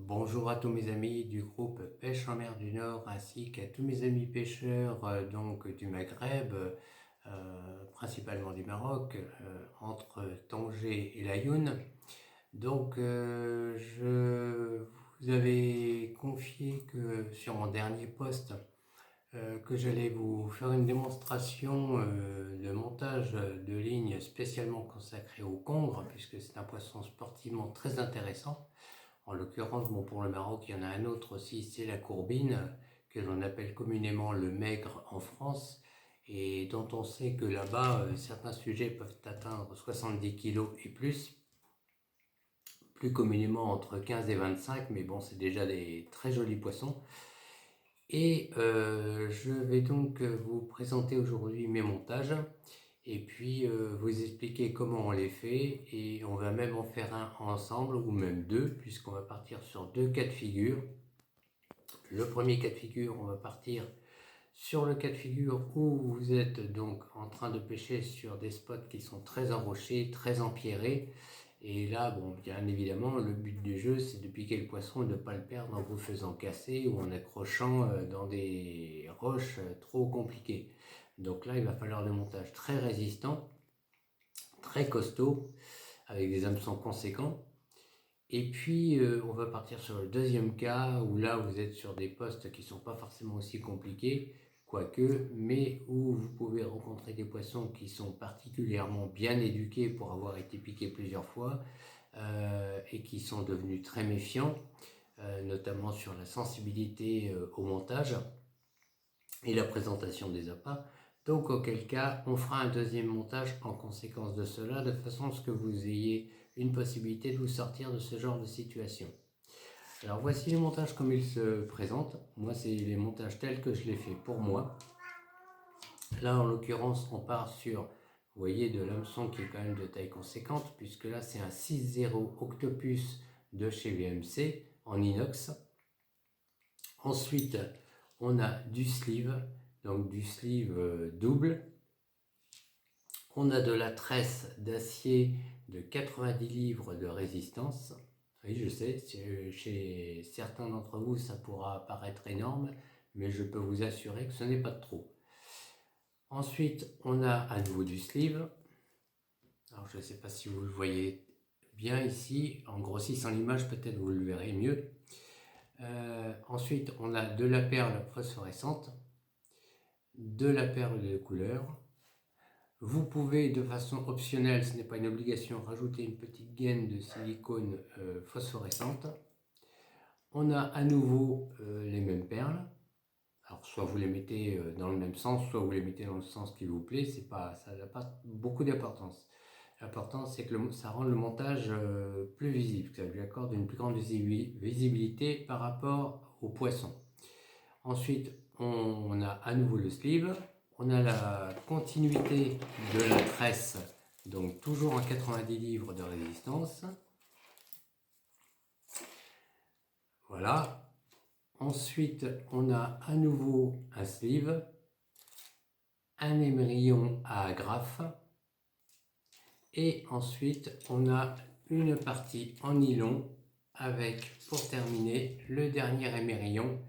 Bonjour à tous mes amis du groupe Pêche en mer du Nord ainsi qu'à tous mes amis pêcheurs donc du Maghreb, principalement du Maroc, entre Tanger et l'Aïoun. Donc je vous avais confié que sur mon dernier post que j'allais vous faire une démonstration de montage de lignes spécialement consacrée au congre puisque c'est un poisson sportivement très intéressant. En l'occurrence, bon, pour le Maroc, il y en a un autre aussi, c'est la courbine, que l'on appelle communément le maigre en France, et dont on sait que là-bas, certains sujets peuvent atteindre 70 kg et plus communément entre 15 et 25, mais bon, c'est déjà des très jolis poissons. Et je vais donc vous présenter aujourd'hui mes montages et puis vous expliquer comment on les fait, et on va même en faire un ensemble ou même deux puisqu'on va partir sur deux cas de figure. Le premier cas de figure, on va partir sur le cas de figure où vous êtes donc en train de pêcher sur des spots qui sont très enrochés, très empierrés. Et là, bon, bien évidemment, le but du jeu, c'est de piquer le poisson et de ne pas le perdre en vous faisant casser ou en accrochant dans des roches trop compliquées. Donc là, il va falloir des montages très résistants, très costauds, avec des hameçons conséquents. Et puis, on va partir sur le deuxième cas, où là, vous êtes sur des postes qui ne sont pas forcément aussi compliqués, quoique, mais où vous pouvez rencontrer des poissons qui sont particulièrement bien éduqués pour avoir été piqués plusieurs fois, et qui sont devenus très méfiants, notamment sur la sensibilité au montage et la présentation des appâts. Donc auquel cas on fera un deuxième montage en conséquence de cela, de façon à ce que vous ayez une possibilité de vous sortir de ce genre de situation. Alors voici les montages comme ils se présentent. Moi, c'est les montages tels que je les fais pour moi. Là, en l'occurrence, on part sur, vous voyez, de l'hameçon qui est quand même de taille conséquente, puisque là, c'est un 6-0 Octopus de chez VMC en inox. Ensuite, on a du sleeve, donc du sleeve double. On a de la tresse d'acier de 90 livres de résistance. Oui, je sais, chez certains d'entre vous, ça pourra paraître énorme, mais je peux vous assurer que ce n'est pas de trop. Ensuite, on a à nouveau du sleeve. Alors, je ne sais pas si vous le voyez bien ici. En grossissant l'image, peut-être vous le verrez mieux. Ensuite, on a de la perle phosphorescente, de la perle de couleur. Vous pouvez, de façon optionnelle, ce n'est pas une obligation, rajouter une petite gaine de silicone phosphorescente. On a à nouveau les mêmes perles. Alors, soit vous les mettez dans le même sens, soit vous les mettez dans le sens qui vous plaît. Ça n'a pas beaucoup d'importance. L'important, c'est que ça rend le montage plus visible, que ça lui accorde une plus grande visibilité par rapport au poisson. Ensuite, on a à nouveau le sleeve. On a la continuité de la tresse, donc toujours en 90 livres de résistance. Voilà. Ensuite, on a à nouveau un sleeve, un émerillon à agrafe, et ensuite on a une partie en nylon avec, pour terminer, le dernier émerillon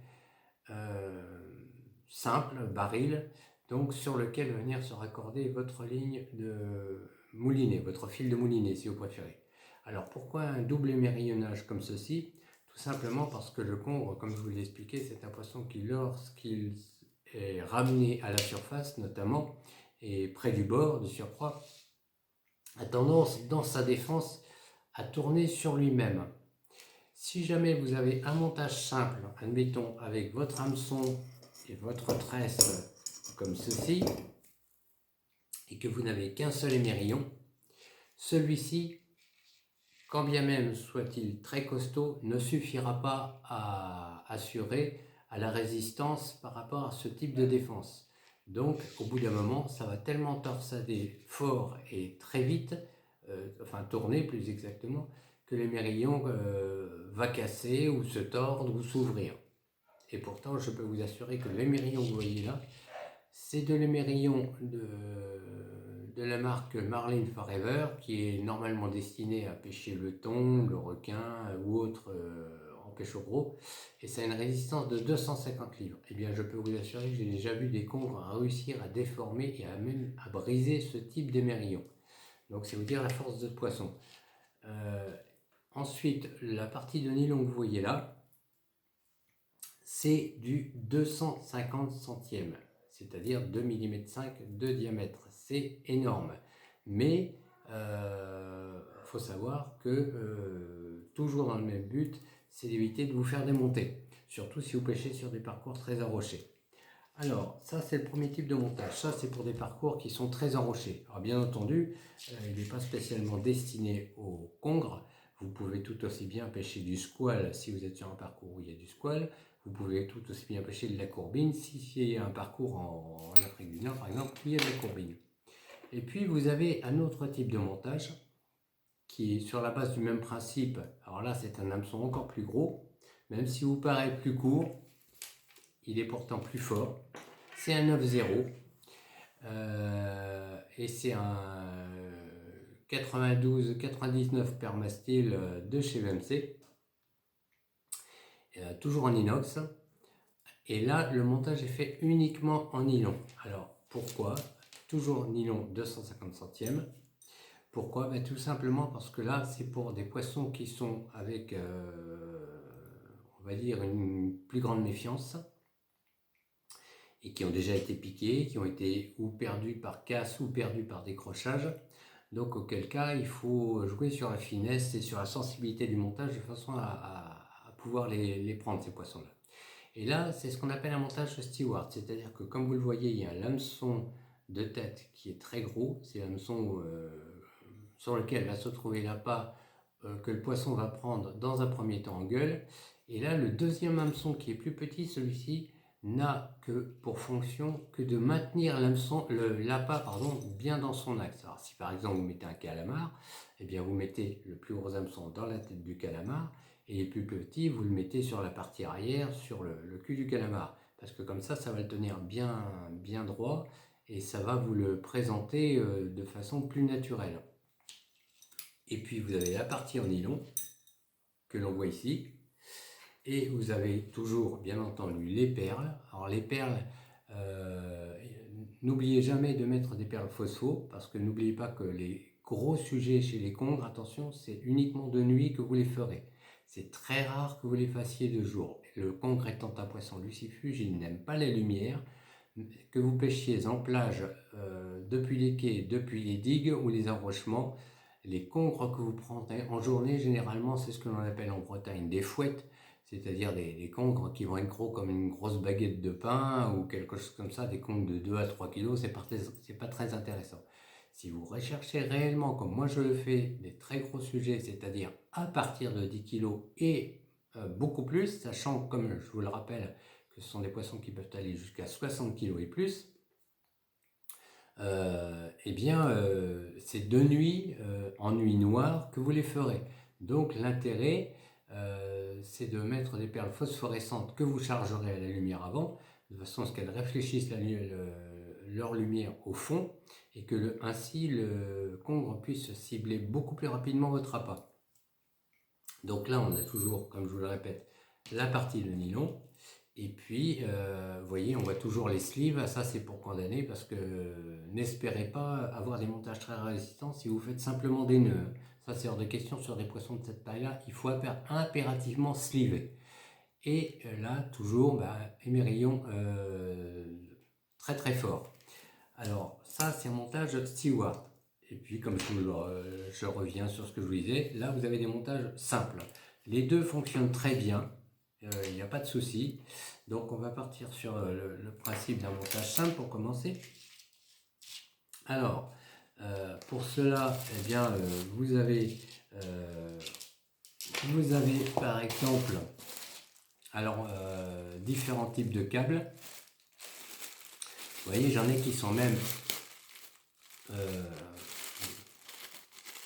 simple, baril, donc sur lequel va venir se raccorder votre ligne de moulinet, votre fil de moulinet si vous préférez. Alors pourquoi un double émerillonnage comme ceci? Tout simplement parce que le congre, comme je vous l'ai expliqué, c'est un poisson qui, lorsqu'il est ramené à la surface notamment, et près du bord de surcroît, a tendance dans sa défense à tourner sur lui-même. Si jamais vous avez un montage simple, admettons avec votre hameçon et votre tresse comme ceci, et que vous n'avez qu'un seul émerillon, celui-ci, quand bien même soit-il très costaud, ne suffira pas à assurer à la résistance par rapport à ce type de défense. Donc, au bout d'un moment, ça va tellement torsader fort et très vite, enfin tourner plus exactement, que l'émerillon va casser ou se tordre ou s'ouvrir. Et pourtant, je peux vous assurer que l'émerillon que vous voyez là, c'est de l'émerillon de la marque Marlin Forever, qui est normalement destiné à pêcher le thon, le requin ou autres en pêche au gros, et ça a une résistance de 250 livres. Eh bien, je peux vous assurer que j'ai déjà vu des congres réussir à déformer et même à briser ce type d'émerillon. Donc, c'est vous dire la force de ce poisson. Ensuite, la partie de nylon que vous voyez là, c'est du 250 centièmes, c'est-à-dire 2 mm 5 de diamètre. C'est énorme. Mais faut savoir que toujours dans le même but, c'est d'éviter de vous faire démonter, surtout si vous pêchez sur des parcours très enrochés. Alors, ça c'est le premier type de montage. Ça c'est pour des parcours qui sont très enrochés. Alors bien entendu, il n'est pas spécialement destiné aux congres. Vous pouvez tout aussi bien pêcher du squale si vous êtes sur un parcours où il y a du squale. Vous pouvez tout aussi bien pêcher de la courbine si c'est un parcours en Afrique du Nord par exemple où il y a de la courbine. Et puis vous avez un autre type de montage qui est sur la base du même principe. Alors là c'est un hameçon encore plus gros, même si vous paraît plus court, il est pourtant plus fort. C'est un 9-0 et c'est un 92-99 Permastil de chez VMC, toujours en inox. Et là, le montage est fait uniquement en nylon. Alors, pourquoi? Toujours nylon 250 centièmes. Pourquoi? Ben, tout simplement parce que là, c'est pour des poissons qui sont avec, on va dire, une plus grande méfiance et qui ont déjà été piqués, qui ont été ou perdus par casse ou perdus par décrochage. Donc, auquel cas, il faut jouer sur la finesse et sur la sensibilité du montage de façon à pouvoir les prendre, ces poissons-là. Et là, c'est ce qu'on appelle un montage steward, c'est-à-dire que comme vous le voyez, il y a un hameçon de tête qui est très gros, c'est l'hameçon sur lequel va se trouver l'appât que le poisson va prendre dans un premier temps en gueule. Et là, le deuxième hameçon qui est plus petit, celui-ci, n'a que pour fonction que de maintenir l'appât bien dans son axe. Alors si par exemple vous mettez un calamar, eh bien vous mettez le plus gros hameçon dans la tête du calamar, et le plus petit, vous le mettez sur la partie arrière, sur le cul du calamar. Parce que comme ça va le tenir bien droit et ça va vous le présenter de façon plus naturelle. Et puis vous avez la partie en nylon que l'on voit ici. Et vous avez toujours, bien entendu, les perles. Alors les perles, n'oubliez jamais de mettre des perles phospho, parce que n'oubliez pas que les gros sujets chez les congres, attention, c'est uniquement de nuit que vous les ferez. C'est très rare que vous les fassiez de jour. Le congre étant un poisson lucifuge, il n'aime pas la lumière. Que vous pêchiez en plage, depuis les quais, depuis les digues ou les enrochements, les congres que vous prenez en journée, généralement, c'est ce que l'on appelle en Bretagne des fouettes, c'est-à-dire des congres qui vont être gros comme une grosse baguette de pain ou quelque chose comme ça, des congres de 2 à 3 kg, c'est pas très intéressant. Si vous recherchez réellement, comme moi je le fais, des très gros sujets, c'est-à-dire à partir de 10 kg et beaucoup plus, sachant, comme je vous le rappelle, que ce sont des poissons qui peuvent aller jusqu'à 60 kg et plus, c'est de nuit, en nuit noire, que vous les ferez. Donc l'intérêt, c'est de mettre des perles phosphorescentes que vous chargerez à la lumière avant, de façon à ce qu'elles réfléchissent leur lumière au fond, et que ainsi le congre puisse cibler beaucoup plus rapidement votre appât. Donc là, on a toujours, comme je vous le répète, la partie de nylon. Et puis, vous voyez, on voit toujours les sleeves. Ça, c'est pour condamner parce que n'espérez pas avoir des montages très résistants si vous faites simplement des nœuds. Ça, c'est hors de question sur des poissons de cette taille-là. Il faut impérativement sleever. Et là, toujours, émerillon très très fort. Alors, ça, c'est un montage steward. Et puis, comme je reviens sur ce que je vous disais, là, vous avez des montages simples. Les deux fonctionnent très bien. Il n'y a pas de souci. Donc on va partir sur le principe d'un montage simple pour commencer. Alors, pour cela, eh bien, vous avez par exemple différents types de câbles. Vous voyez, j'en ai qui sont même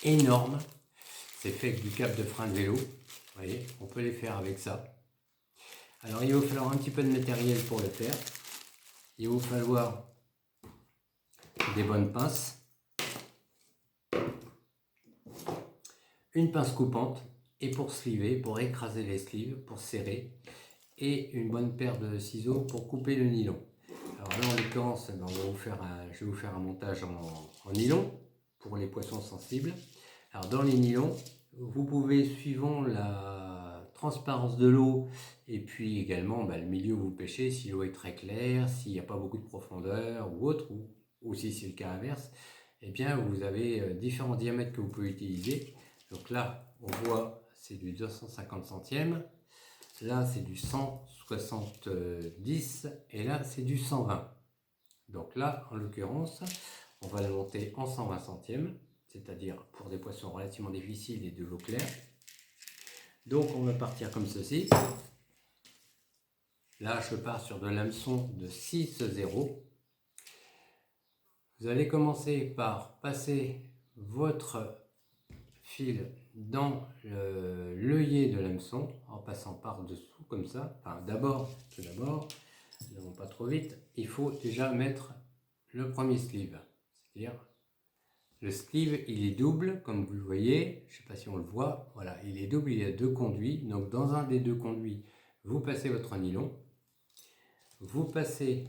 énormes. C'est fait avec du câble de frein de vélo. Vous voyez, on peut les faire avec ça. Alors il va falloir un petit peu de matériel pour le faire. Il va falloir des bonnes pinces, une pince coupante et pour sliver, pour écraser les sleeves, pour serrer, et une bonne paire de ciseaux pour couper le nylon. Alors là, en l'occurrence, je vais vous faire un montage en nylon pour les poissons sensibles. Alors dans les nylons, vous pouvez, suivant la transparence de l'eau et puis également le milieu où vous pêchez, si l'eau est très claire, s'il n'y a pas beaucoup de profondeur ou autre, ou si c'est le cas inverse, eh bien vous avez différents diamètres que vous pouvez utiliser. Donc là, on voit, c'est du 250 centièmes, là c'est du 170 et là c'est du 120. Donc là, en l'occurrence, on va la monter en 120 centièmes, c'est-à-dire pour des poissons relativement difficiles et de l'eau claire. Donc on va partir comme ceci. Là, je pars sur de l'hameçon de 6,0. Vous allez commencer par passer votre fil dans l'œillet de l'hameçon en passant par-dessous comme ça. Enfin, tout d'abord, n'allons pas trop vite, il faut déjà mettre le premier sleeve. C'est-à-dire, le sleeve, il est double, comme vous le voyez. Je ne sais pas si on le voit. Voilà, il est double, il y a deux conduits. Donc, dans un des deux conduits, vous passez votre nylon. Vous passez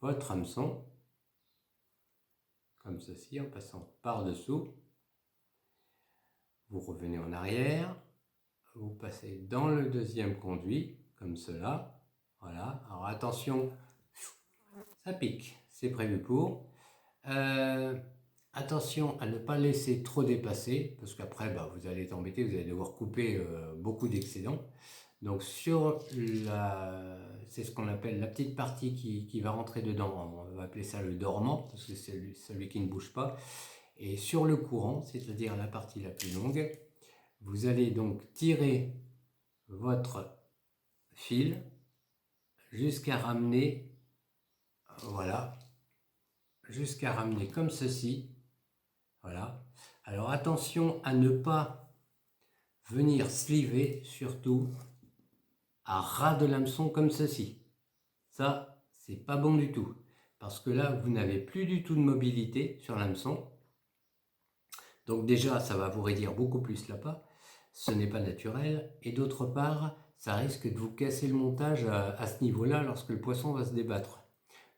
votre hameçon, comme ceci, en passant par-dessous. Vous revenez en arrière. Vous passez dans le deuxième conduit, comme cela. Voilà. Alors, attention, ça pique. C'est prévu pour. Attention à ne pas laisser trop dépasser, parce qu'après vous allez être embêté, vous allez devoir couper beaucoup d'excédents. Donc c'est ce qu'on appelle la petite partie qui va rentrer dedans, on va appeler ça le dormant, parce que c'est celui qui ne bouge pas. Et sur le courant, c'est-à-dire la partie la plus longue, vous allez donc tirer votre fil jusqu'à ramener, voilà, jusqu'à ramener comme ceci. Voilà. Alors attention à ne pas venir sliver, surtout à ras de l'hameçon comme ceci. Ça, c'est pas bon du tout. Parce que là, vous n'avez plus du tout de mobilité sur l'hameçon. Donc déjà, ça va vous raidir beaucoup plus l'appât. Ce n'est pas naturel. Et d'autre part, ça risque de vous casser le montage à ce niveau-là lorsque le poisson va se débattre.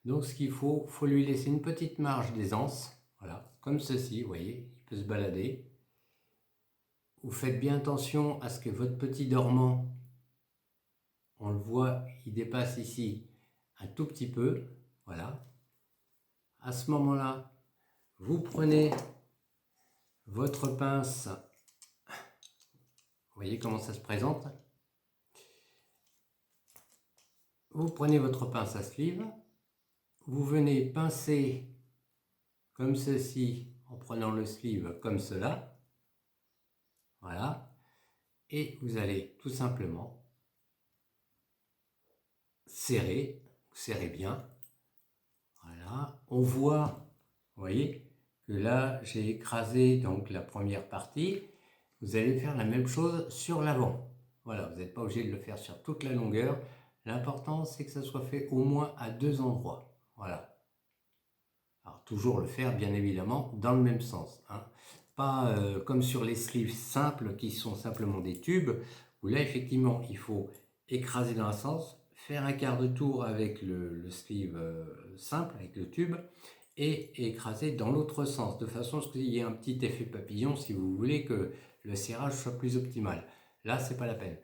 Donc ce qu'il faut lui laisser une petite marge d'aisance. Voilà, comme ceci, vous voyez, il peut se balader. Vous faites bien attention à ce que votre petit dormant, on le voit, il dépasse ici un tout petit peu. Voilà. À ce moment-là, vous prenez votre pince. Vous voyez comment ça se présente. Vous prenez votre pince à sleeve. Vous venez pincer comme ceci en prenant le sleeve comme cela. Voilà. Et vous allez tout simplement serrer bien. Voilà. On voit, vous voyez, que là j'ai écrasé donc la première partie. Vous allez faire la même chose sur l'avant. Voilà, vous n'êtes pas obligé de le faire sur toute la longueur. L'important c'est que ça soit fait au moins à deux endroits. Voilà. Alors toujours le faire bien évidemment dans le même sens, hein. Pas comme sur les sleeves simples qui sont simplement des tubes, où là effectivement il faut écraser dans un sens, faire un quart de tour avec le sleeve simple, avec le tube, et écraser dans l'autre sens, de façon à ce qu'il y ait un petit effet papillon si vous voulez que le serrage soit plus optimal. Là c'est pas la peine.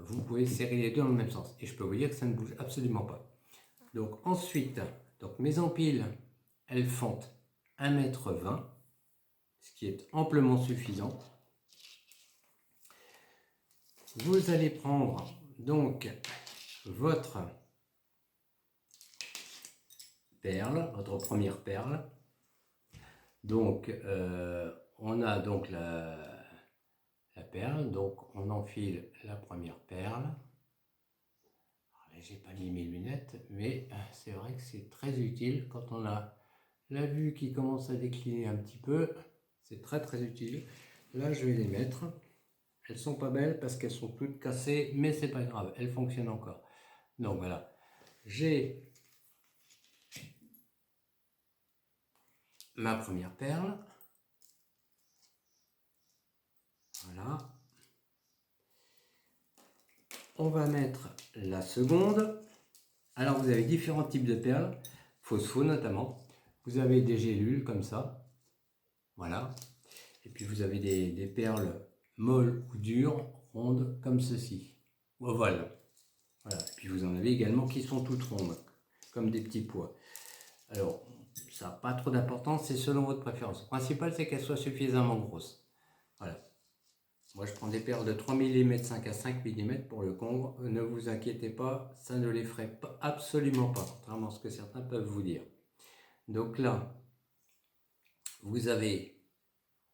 Vous pouvez serrer les deux dans le même sens, et je peux vous dire que ça ne bouge absolument pas. Donc ensuite, mes empiles, elles font 1,20 m, ce qui est amplement suffisant. Vous allez prendre donc votre perle, votre première perle. Donc on a donc la perle, donc on enfile la première perle. J'ai pas mis mes lunettes, mais c'est vrai que c'est très utile quand on a la vue qui commence à décliner un petit peu. C'est très très utile. Là, je vais les mettre. Elles sont pas belles parce qu'elles sont toutes cassées, mais c'est pas grave, elles fonctionnent encore. Donc voilà, j'ai ma première perle. Voilà. On va mettre la seconde. Alors vous avez différents types de perles, phospho notamment. Vous avez des gélules comme ça. Voilà. Et puis vous avez des perles molles ou dures, rondes, comme ceci. Ovales. Voilà. Et puis vous en avez également qui sont toutes rondes, comme des petits pois. Alors, ça n'a pas trop d'importance, c'est selon votre préférence. Le principal, c'est qu'elles soient suffisamment grosses. Voilà. Moi, je prends des perles de 3 mm, 5 à 5 mm pour le congre. Ne vous inquiétez pas, ça ne les ferait pas, absolument pas, contrairement à ce que certains peuvent vous dire. Donc là, vous avez,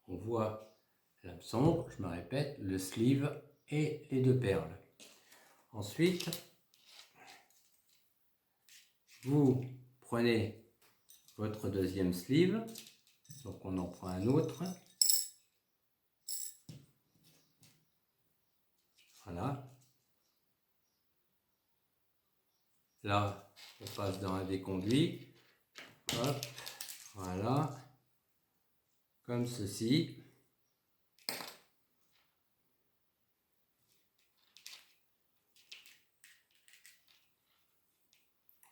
on voit l'hameçon, je me répète, le sleeve et les deux perles. Ensuite, vous prenez votre deuxième sleeve, donc on en prend un autre. Voilà. Là, on passe dans un déconduit. Hop, voilà. Comme ceci.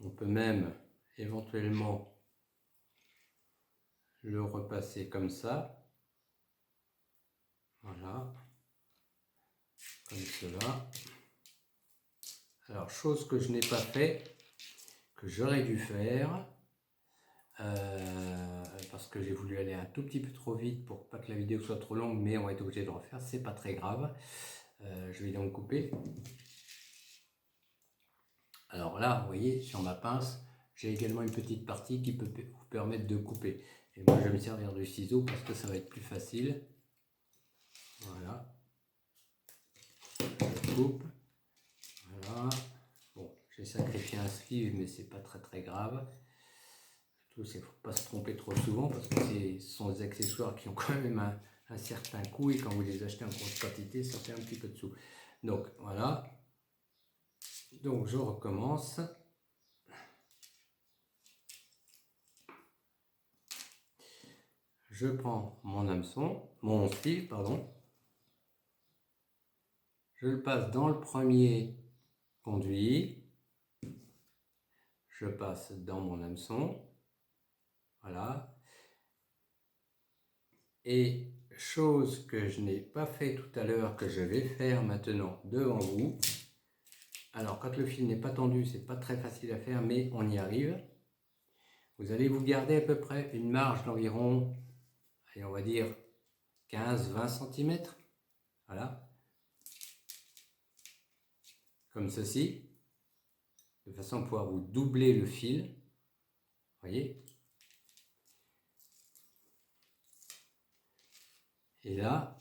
On peut même éventuellement le repasser comme ça. Voilà. Comme cela. Alors, chose que je n'ai pas fait, que j'aurais dû faire, parce que j'ai voulu aller un tout petit peu trop vite pour pas que la vidéo soit trop longue, mais on va être obligé de le refaire, c'est pas très grave. Je vais donc couper. Alors là, vous voyez, sur ma pince, j'ai également une petite partie qui peut vous permettre de couper. Et moi, je vais me servir du ciseau parce que ça va être plus facile. Voilà. Je coupe. Voilà. Bon, j'ai sacrifié un sleeve, mais c'est pas très grave. Surtout, il ne faut pas se tromper trop souvent parce que ce sont des accessoires qui ont quand même un certain coût et quand vous les achetez en grosse quantité, ça fait un petit peu de sous. Donc, voilà. Donc, je recommence. Je prends mon hameçon, mon sleeve, pardon. Je le passe dans le premier conduit. Je passe dans mon hameçon. Voilà. Et chose que je n'ai pas fait tout à l'heure, que je vais faire maintenant devant vous. Alors, quand le fil n'est pas tendu, c'est pas très facile à faire, mais on y arrive. Vous allez vous garder à peu près une marge d'environ, allez, on va dire 15-20 cm. Voilà. Comme ceci. De façon à pouvoir vous doubler le fil. Voyez. Et là,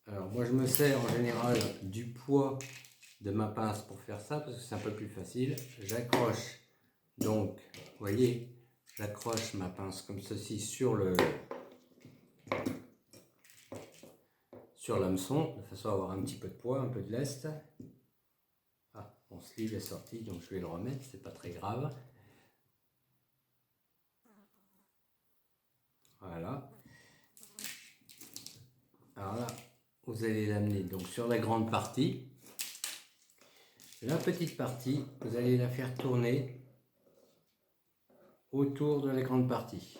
alors moi je me sers en général du poids de ma pince pour faire ça parce que c'est un peu plus facile. J'accroche donc, vous voyez, j'accroche ma pince comme ceci sur l'hameçon de façon à avoir un petit peu de poids, un peu de lest. Ah, mon sleeve est sorti donc je vais le remettre, c'est pas très grave. Voilà. Alors là, vous allez l'amener donc sur la grande partie. La petite partie, vous allez la faire tourner autour de la grande partie.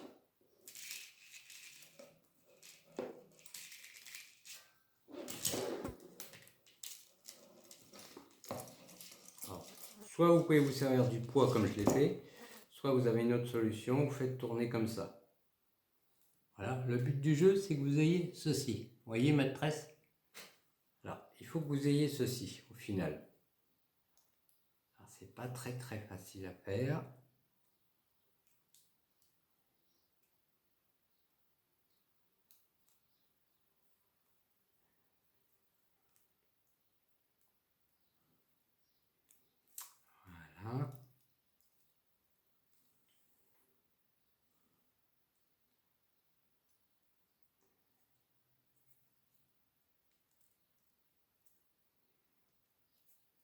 Alors, soit vous pouvez vous servir du poids comme je l'ai fait, soit vous avez une autre solution, vous faites tourner comme ça. Voilà, le but du jeu, c'est que vous ayez ceci. Vous voyez ma tresse? Là, il faut que vous ayez ceci au final. C'est pas très facile à faire. Voilà.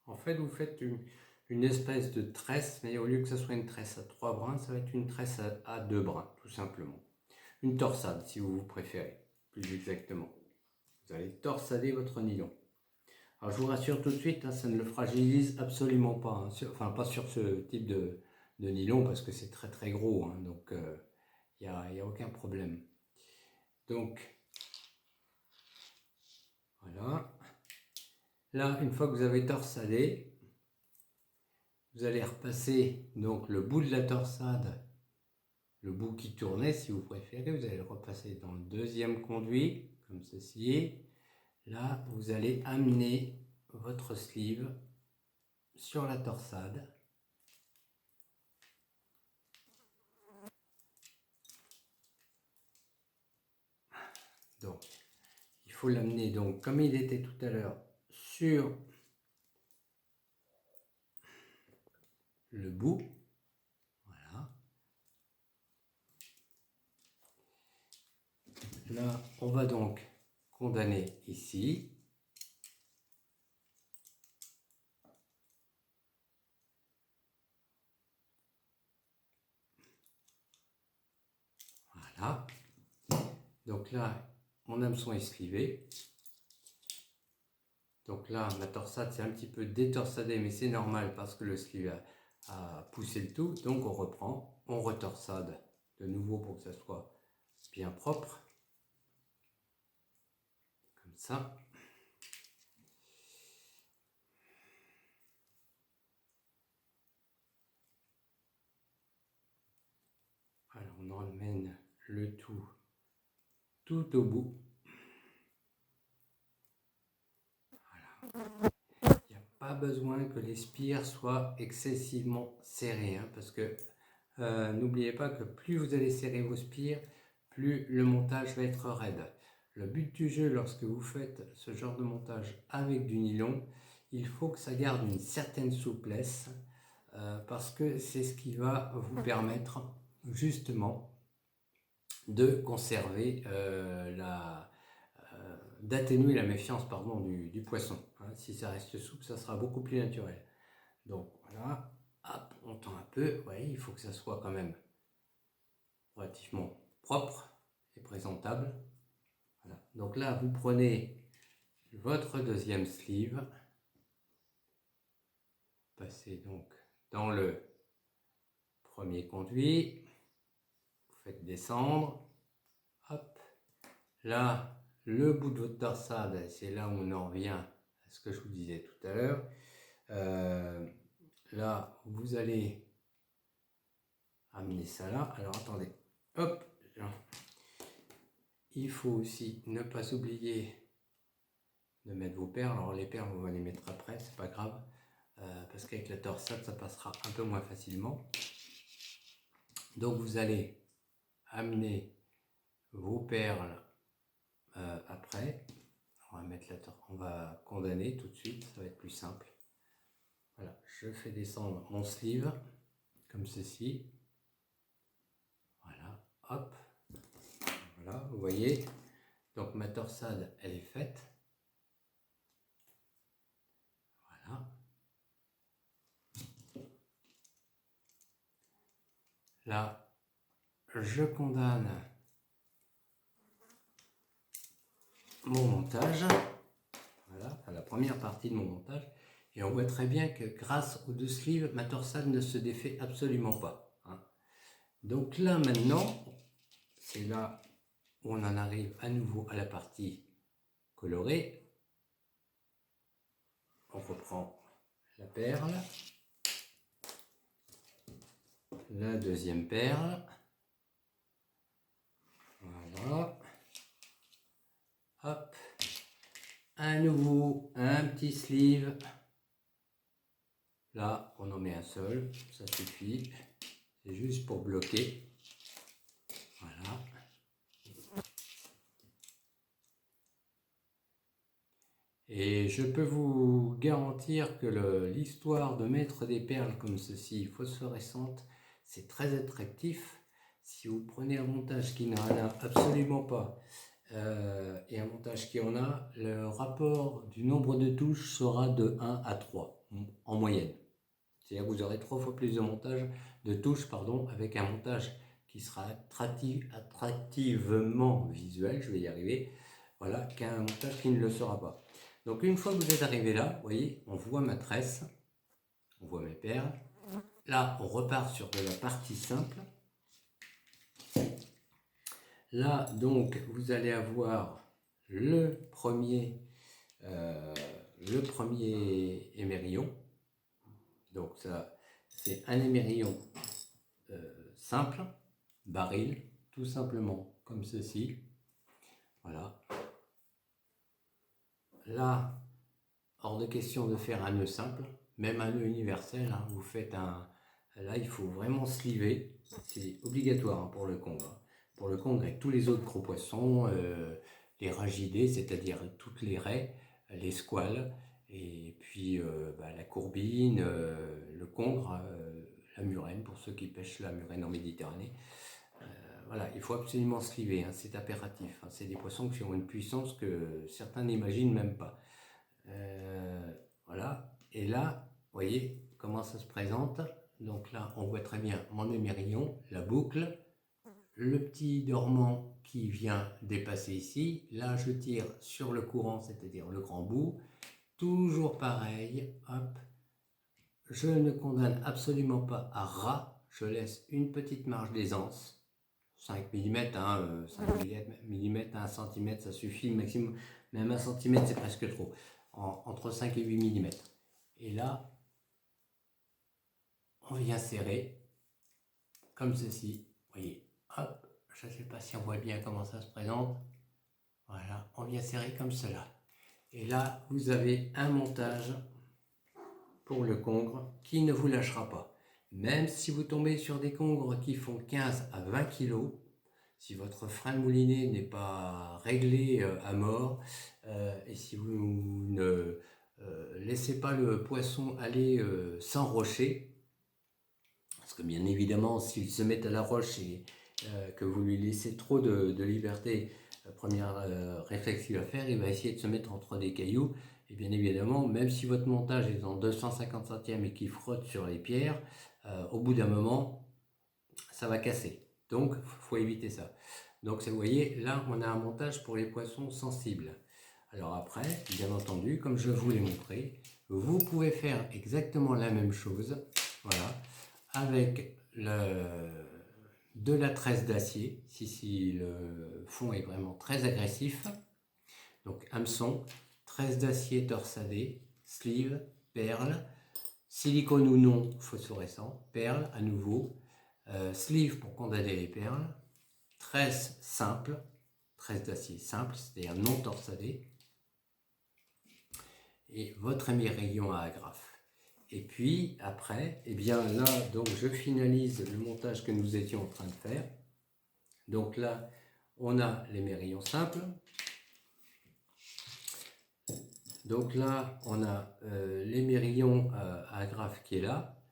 En fait, vous faites une espèce de tresse, mais au lieu que ce soit une tresse à 3 brins, ça va être une tresse à 2 brins, tout simplement. une torsade si vous préférez, plus exactement. Vous allez torsader votre nylon. Alors je vous rassure tout de suite, hein, ça ne le fragilise absolument pas, hein, enfin pas sur ce type de nylon parce que c'est très très gros, hein, donc il n'y a aucun problème. Donc voilà. Là, une fois que vous avez torsadé, vous allez repasser donc le bout de la torsade, le bout qui tournait si vous préférez, vous allez le repasser dans le deuxième conduit, comme ceci. Là, vous allez amener votre sleeve sur la torsade. Donc, il faut l'amener donc comme il était tout à l'heure sur le bout. Voilà. Là, on va donc condamner ici. Voilà. Donc là, mon hameçon est slivé. Donc là, ma torsade c'est un petit peu détorsadé, mais c'est normal parce que le sleeve a poussé le tout. Donc on reprend, on retorsade de nouveau pour que ça soit bien propre. Comme ça. Alors on emmène le tout au bout. Voilà. Il n'y a pas besoin que les spires soient excessivement serrés, hein, parce que n'oubliez pas que plus vous allez serrer vos spires, plus le montage va être raide. Le but du jeu lorsque vous faites ce genre de montage avec du nylon, il faut que ça garde une certaine souplesse parce que c'est ce qui va vous permettre justement de conserver d'atténuer la méfiance pardon, du poisson. Hein. Si ça reste souple, ça sera beaucoup plus naturel. Donc voilà, hop, on tend un peu, ouais, il faut que ça soit quand même relativement propre et présentable. Voilà. Donc là, vous prenez votre deuxième sleeve, passez donc dans le premier conduit, vous faites descendre, hop, là, le bout de votre torsade, c'est là où on en revient à ce que je vous disais tout à l'heure. Là, vous allez amener ça là. Alors attendez, hop, il faut aussi ne pas oublier de mettre vos perles. Alors les perles, on va les mettre après, c'est pas grave, parce qu'avec la torsade, ça passera un peu moins facilement. Donc vous allez amener vos perles après. On va condamner tout de suite, ça va être plus simple. Voilà, je fais descendre mon sleeve comme ceci. Voilà, hop. Voilà, vous voyez. Donc ma torsade, elle est faite. Voilà. Là, je condamne mon montage. Voilà, à la première partie de mon montage. Et on voit très bien que grâce aux deux sleeves, ma torsade ne se défait absolument pas. Hein. Donc là maintenant, c'est là où on en arrive à nouveau à la partie colorée. On reprend la perle, la deuxième perle, voilà, hop, à nouveau un petit sleeve, là on en met un seul, ça suffit, c'est juste pour bloquer, voilà. Et je peux vous garantir que l'histoire de mettre des perles comme ceci, phosphorescentes, c'est très attractif. Si vous prenez un montage qui n'en a absolument pas et un montage qui en a, le rapport du nombre de touches sera de 1 à 3 en moyenne. C'est-à-dire que vous aurez 3 fois plus de touches avec un montage qui sera attractivement visuel, je vais y arriver, voilà, qu'un montage qui ne le sera pas. Donc une fois que vous êtes arrivé là, vous voyez, on voit ma tresse, on voit mes perles. Là, on repart sur de la partie simple. Là, donc, vous allez avoir le premier émerillon. Donc ça, c'est un émerillon simple, baril, tout simplement comme ceci. Voilà. Là, hors de question de faire un nœud simple, même un nœud universel, hein, vous faites un... Là, il faut vraiment sliver, c'est obligatoire hein, pour le congre. Hein. Pour le congre, avec tous les autres gros poissons, les ragidés, c'est-à-dire toutes les raies, les squales, et puis la courbine, le congre, la murène, pour ceux qui pêchent la murène en Méditerranée. Voilà, il faut absolument sliver, hein, c'est impératif. Hein, c'est des poissons qui ont une puissance que certains n'imaginent même pas. Voilà, et là, vous voyez comment ça se présente. Donc là, on voit très bien mon émerillon, la boucle, le petit dormant qui vient dépasser ici. Là, je tire sur le courant, c'est-à-dire le grand bout. Toujours pareil, hop. Je ne condamne absolument pas à ras. Je laisse une petite marge d'aisance. 5 mm, hein, 5 mm à 1 cm, ça suffit. Maximum, même 1 cm, c'est presque trop. Entre 5 et 8 mm. Et là, on vient serrer, comme ceci. Vous voyez, hop, je ne sais pas si on voit bien comment ça se présente. Voilà, on vient serrer comme cela. Et là, vous avez un montage pour le congre qui ne vous lâchera pas. Même si vous tombez sur des congres qui font 15 à 20 kg, si votre frein de moulinet n'est pas réglé à mort, et si vous ne laissez pas le poisson aller s'enrocher, parce que bien évidemment, s'il se met à la roche et que vous lui laissez trop de liberté, le premier réflexe qu'il va faire, il va essayer de se mettre entre des cailloux. Et bien évidemment, même si votre montage est en 250 centièmes et qu'il frotte sur les pierres, au bout d'un moment, ça va casser. Donc, il faut éviter ça. Donc, vous voyez, là, on a un montage pour les poissons sensibles. Alors après, bien entendu, comme je vous l'ai montré, vous pouvez faire exactement la même chose, voilà, avec de la tresse d'acier, si le fond est vraiment très agressif. Donc hameçon, tresse d'acier torsadé, sleeve, perle, silicone ou non phosphorescent, perle à nouveau, sleeve pour condamner les perles, tresse simple, tresse d'acier simple, c'est-à-dire non torsadé, et votre émerillon à agrafe. Et puis après, eh bien là, donc je finalise le montage que nous étions en train de faire. Donc là, on a l'émerillon simple. Donc là, on a l'émerillon à agrafe qui est là,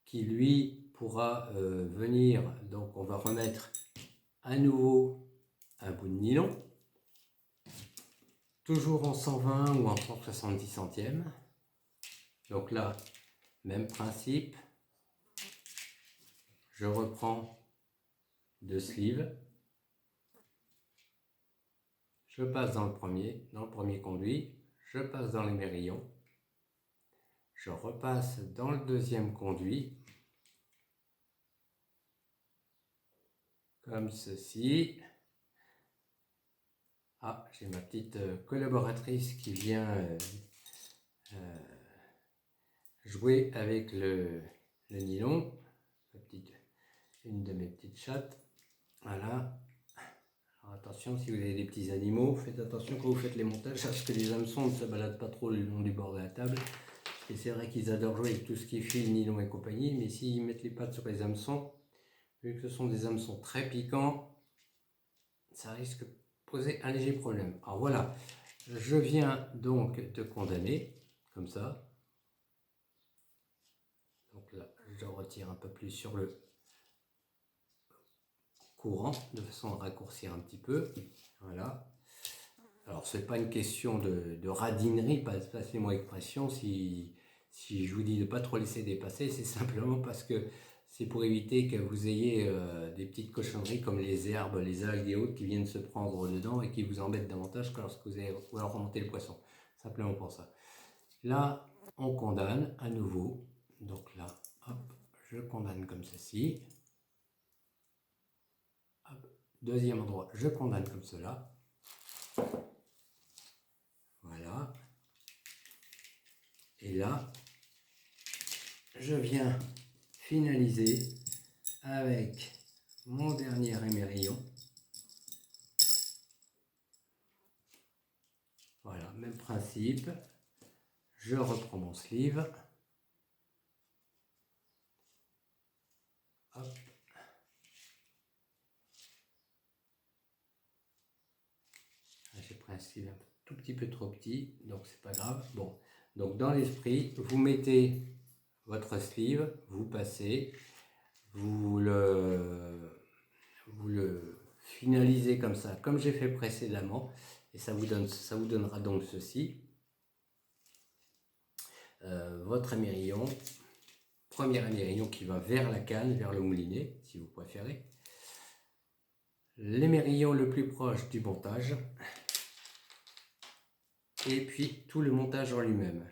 qui lui pourra venir. Donc on va remettre à nouveau un bout de nylon, toujours en 120 ou en 170 centièmes. Donc là, même principe. Je reprends deux sleeves. Je passe dans le premier conduit. Je passe dans l'émerillon. Je repasse dans le deuxième conduit. Comme ceci. Ah, j'ai ma petite collaboratrice qui vient jouer avec le nylon. Une de mes petites chattes. Voilà. Alors attention, si vous avez des petits animaux, faites attention quand vous faites les montages, parce que les hameçons ne se baladent pas trop le long du bord de la table. Et c'est vrai qu'ils adorent jouer avec tout ce qui est fil, nylon et compagnie, mais s'ils mettent les pattes sur les hameçons, vu que ce sont des hameçons très piquants, ça risque de poser un léger problème. Alors voilà, je viens donc de condamner, comme ça. Donc là, je retire un peu plus sur le courant, de façon à raccourcir un petit peu. Voilà. Alors, ce n'est pas une question de radinerie, passez-moi l'expression, si je vous dis de ne pas trop laisser dépasser, c'est simplement parce que c'est pour éviter que vous ayez des petites cochonneries comme les herbes, les algues et autres qui viennent se prendre dedans et qui vous embêtent davantage que lorsque vous allez remonter le poisson. Simplement pour ça. Là, on condamne à nouveau. Donc là, hop, je condamne comme ceci. Hop. Deuxième endroit, je condamne comme cela. Voilà. Et là, je viens finaliser avec mon dernier émerillon. Voilà, même principe. Je reprends mon sleeve. Hop. J'ai pris un sleeve un tout petit peu trop petit, donc c'est pas grave. Bon, donc dans l'esprit, vous mettez votre sleeve, vous passez, vous le finalisez comme ça, comme j'ai fait précédemment, et ça vous donnera donc ceci. Votre émerillon, premier émerillon qui va vers la canne, vers le moulinet, si vous préférez. L'émerillon le plus proche du montage. Et puis tout le montage en lui-même.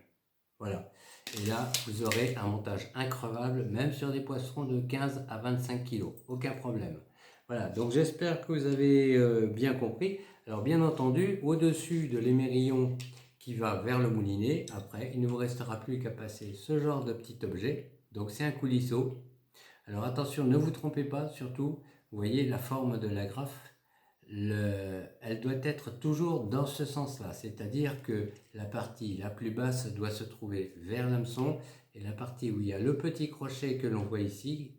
Voilà. Et là, vous aurez un montage increvable, même sur des poissons de 15 à 25 kg. Aucun problème. Voilà, donc j'espère que vous avez bien compris. Alors bien entendu, au-dessus de l'émerillon qui va vers le moulinet, après, il ne vous restera plus qu'à passer ce genre de petit objet. Donc c'est un coulisseau. Alors attention, ne vous trompez pas, surtout, vous voyez la forme de la graffe. Elle doit être toujours dans ce sens-là, c'est-à-dire que la partie la plus basse doit se trouver vers l'hameçon et la partie où il y a le petit crochet que l'on voit ici,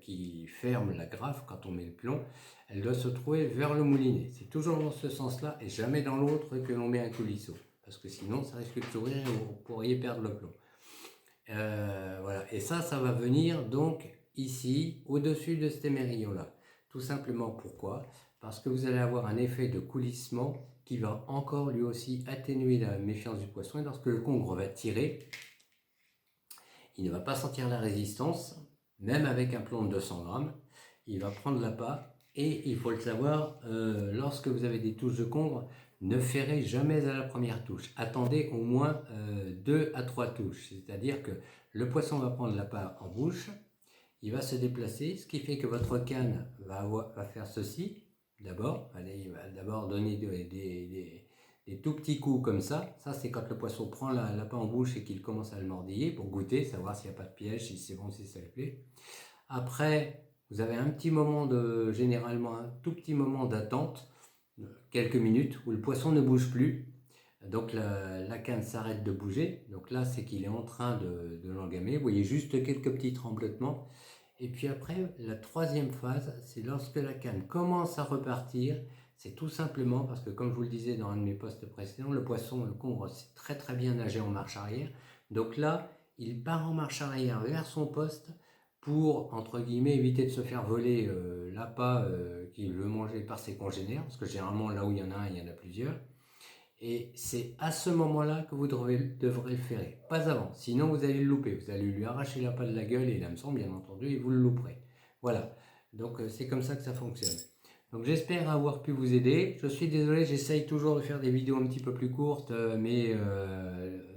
qui ferme la graffe quand on met le plomb, elle doit se trouver vers le moulinet. C'est toujours dans ce sens-là et jamais dans l'autre que l'on met un coulisseau, parce que sinon ça risque de s'ouvrir et vous pourriez perdre le plomb. Voilà, et ça va venir donc ici, au-dessus de cet émerillon-là. Tout simplement pourquoi ? Parce que vous allez avoir un effet de coulissement qui va encore lui aussi atténuer la méfiance du poisson. Et lorsque le congre va tirer, il ne va pas sentir la résistance, même avec un plomb de 200 grammes. Il va prendre l'appât et il faut le savoir, lorsque vous avez des touches de congre, ne ferrez jamais à la première touche. Attendez au moins 2 à 3 touches. C'est-à-dire que le poisson va prendre l'appât en bouche, il va se déplacer, ce qui fait que votre canne va faire ceci. D'abord, il va d'abord donner des tout petits coups comme ça. Ça, c'est quand le poisson prend l'appât en bouche et qu'il commence à le mordiller pour goûter, savoir s'il n'y a pas de piège, si c'est bon, si ça lui plaît. Après, vous avez un petit moment généralement un tout petit moment d'attente, quelques minutes, où le poisson ne bouge plus. Donc la canne s'arrête de bouger. Donc là, c'est qu'il est en train de l'engamer. Vous voyez juste quelques petits tremblements. Et puis après, la troisième phase, c'est lorsque la canne commence à repartir. C'est tout simplement parce que, comme je vous le disais dans un de mes posts précédents, le poisson, le congre, sait très très bien nager en marche arrière. Donc là, il part en marche arrière vers son poste pour, entre guillemets, éviter de se faire voler l'appât qu'il veut manger par ses congénères. Parce que généralement, là où il y en a un, il y en a plusieurs. Et c'est à ce moment-là que vous devrez le ferrer, pas avant, sinon vous allez le louper, vous allez lui arracher l'appât de la gueule et l'hameçon bien entendu et vous le louperez. Voilà, donc c'est comme ça que ça fonctionne. Donc j'espère avoir pu vous aider, je suis désolé, j'essaye toujours de faire des vidéos un petit peu plus courtes, mais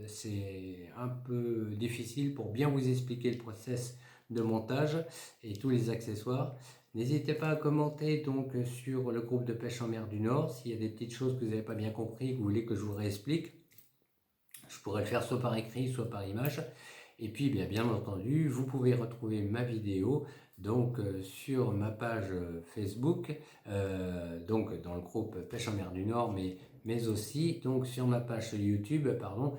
c'est un peu difficile pour bien vous expliquer le process de montage et tous les accessoires. N'hésitez pas à commenter donc sur le groupe de pêche en mer du Nord s'il y a des petites choses que vous n'avez pas bien compris, que vous voulez que je vous réexplique. Je pourrais le faire soit par écrit, soit par image. Et puis bien entendu, vous pouvez retrouver ma vidéo donc sur ma page Facebook, donc dans le groupe Pêche en mer du Nord, mais aussi donc sur ma page YouTube, pardon,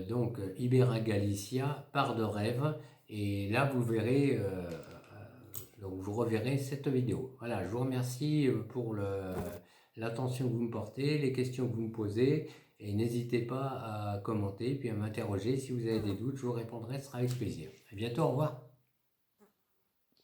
donc Ibera Galicia, part de rêve. Et là, vous verrez. Donc vous reverrez cette vidéo. Voilà, je vous remercie pour l'attention que vous me portez, les questions que vous me posez, et n'hésitez pas à commenter, puis à m'interroger. Si vous avez des doutes, je vous répondrai, ce sera avec plaisir. À bientôt, au revoir.